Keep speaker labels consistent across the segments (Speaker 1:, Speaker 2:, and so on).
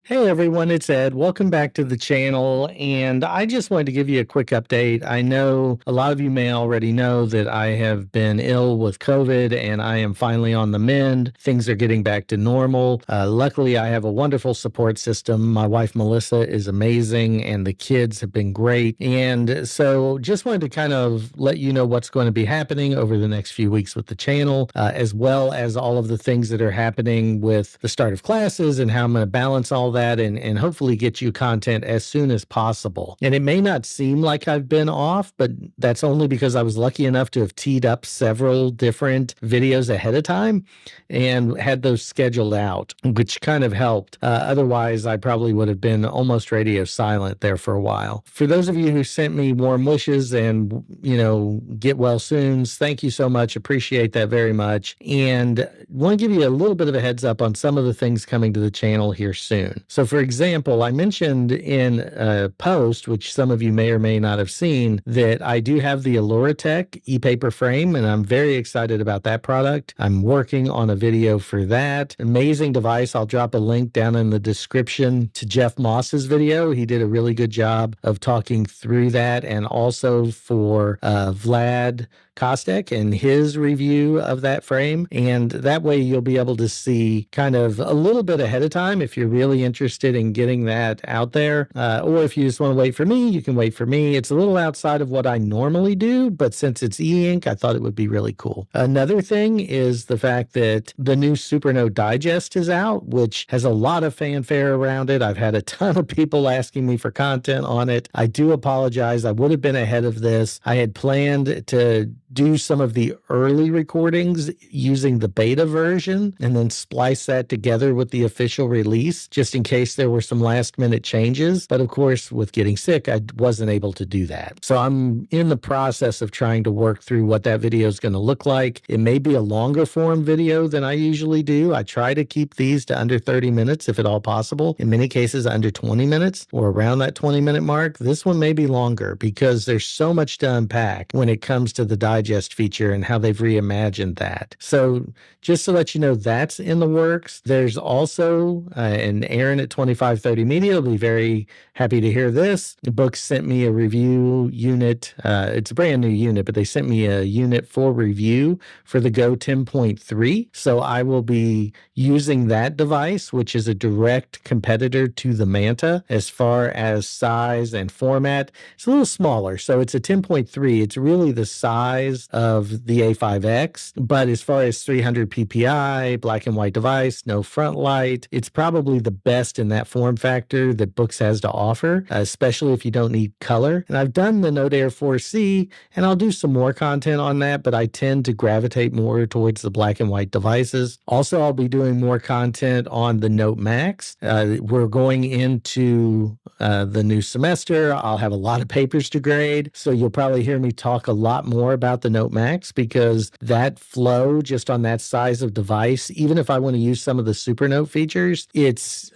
Speaker 1: Hey everyone, it's Ed. Welcome back to the channel. And I just wanted to give you a quick update. I know a lot of you may already know that I have been ill with COVID and I am finally on the mend. Things are getting back to normal. Luckily, I have a wonderful support system. My wife, Melissa, is amazing and the kids have been great. And so just wanted to kind of let you know what's going to be happening over the next few weeks with the channel, as well as all of the things that are happening with the start of classes and how I'm going to balance all that and hopefully get you content as soon as possible. And it may not seem like I've been off, but that's only because I was lucky enough to have teed up several different videos ahead of time and had those scheduled out, which kind of helped. Otherwise, I probably would have been almost radio silent there for a while. For those of you who sent me warm wishes and, get well soon, thank you so much. Appreciate that very much. And want to give you a little bit of a heads up on some of the things coming to the channel here soon. So for example, I mentioned in a post, which some of you may or may not have seen, that I do have the Alluratech e-paper frame, and I'm very excited about that product. I'm working on a video for that. Amazing device. I'll drop a link down in the description to Jeff Moss's video. He did a really good job of talking through that, and also for Vlad Kostek and his review of that frame. And that way you'll be able to see kind of a little bit ahead of time if you're really interested in getting that out there. Or if you just want to wait for me, you can wait for me. It's a little outside of what I normally do, but since it's e-ink, I thought it would be really cool. Another thing is the fact that the new Supernote Digest is out, which has a lot of fanfare around it. I've had a ton of people asking me for content on it. I do apologize. I would have been ahead of this. I had planned to do some of the early recordings using the beta version and then splice that together with the official release, just in case there were some last minute changes. But of course, with getting sick, I wasn't able to do that. So I'm in the process of trying to work through what that video is going to look like. It may be a longer form video than I usually do. I try to keep these to under 30 minutes if at all possible. In many cases, under 20 minutes or around that 20-minute mark. This one may be longer because there's so much to unpack when it comes to the digest feature and how they've reimagined that. So just to let you know, that's in the works. There's also, and Aaron at 2530 Media will be very happy to hear this. The book sent me a review unit. It's a brand new unit, but they sent me a unit for review for the Go 10.3. So I will be using that device, which is a direct competitor to the Manta as far as size and format. It's a little smaller. So it's a 10.3. It's really the size of the A5X, but as far as 300 PPI, black and white device, no front light, it's probably the best in that form factor that Books has to offer, especially if you don't need color. And I've done the Note Air 4C, and I'll do some more content on that, but I tend to gravitate more towards the black and white devices. Also, I'll be doing more content on the Note Max. We're going into the new semester. I'll have a lot of papers to grade, so you'll probably hear me talk a lot more about the Note Max because that flow just on that size of device, even if I want to use some of the Supernote features,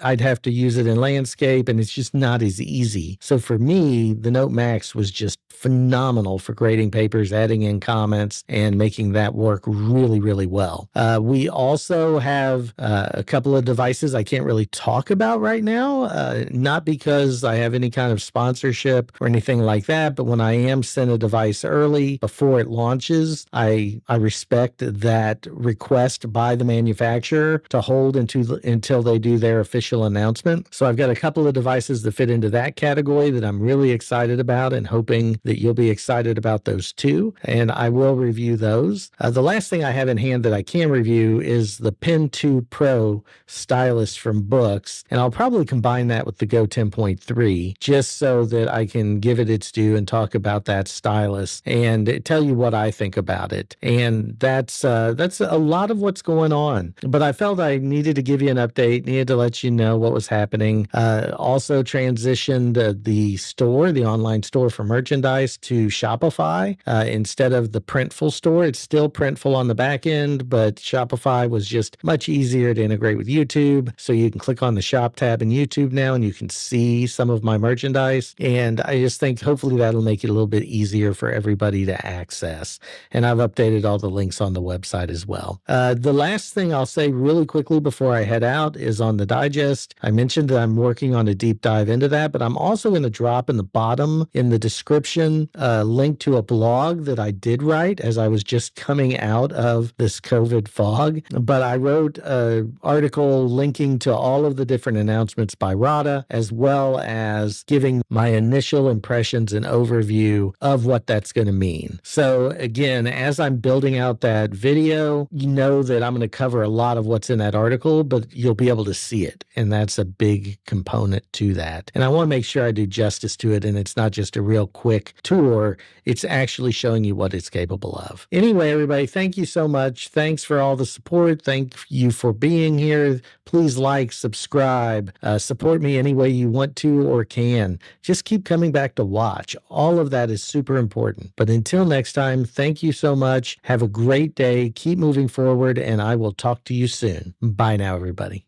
Speaker 1: I'd have to use it in landscape and it's just not as easy. So for me, the Note Max was just phenomenal for grading papers, adding in comments, and making that work really, really well. We also have a couple of devices I can't really talk about right now, not because I have any kind of sponsorship or anything like that, but when I am sent a device early before it launches, I respect that request by the manufacturer to hold until they do their official announcement. So I've got a couple of devices that fit into that category that I'm really excited about and hoping that you'll be excited about those too. And I will review those. The last thing I have in hand that I can review is the Pen 2 Pro stylus from Books. And I'll probably combine that with the Go 10.3 just so that I can give it its due and talk about that stylus and tell you what I think about it. And that's a lot of what's going on. But I felt I needed to give you an update, needed to let you know what was happening. Also transitioned the online store for merchandise to Shopify instead of the Printful store. It's still Printful on the back end, but Shopify was just much easier to integrate with YouTube. So you can click on the shop tab in YouTube now and you can see some of my merchandise. And I just think hopefully that'll make it a little bit easier for everybody to access. access. And I've updated all the links on the website as well. The last thing I'll say really quickly before I head out is on the digest. I mentioned that I'm working on a deep dive into that, but I'm also going to drop in the bottom in the description a link to a blog that I did write as I was just coming out of this COVID fog. But I wrote an article linking to all of the different announcements by RADA, as well as giving my initial impressions and overview of what that's going to mean. So again, as I'm building out that video, you know that I'm going to cover a lot of what's in that article, but you'll be able to see it. And that's a big component to that. And I want to make sure I do justice to it. And it's not just a real quick tour. It's actually showing you what it's capable of. Anyway, everybody, thank you so much. Thanks for all the support. Thank you for being here. Please like, subscribe, support me any way you want to or can. Just keep coming back to watch. All of that is super important. But until next time, thank you so much. Have a great day. Keep moving forward, and I will talk to you soon. Bye now, everybody.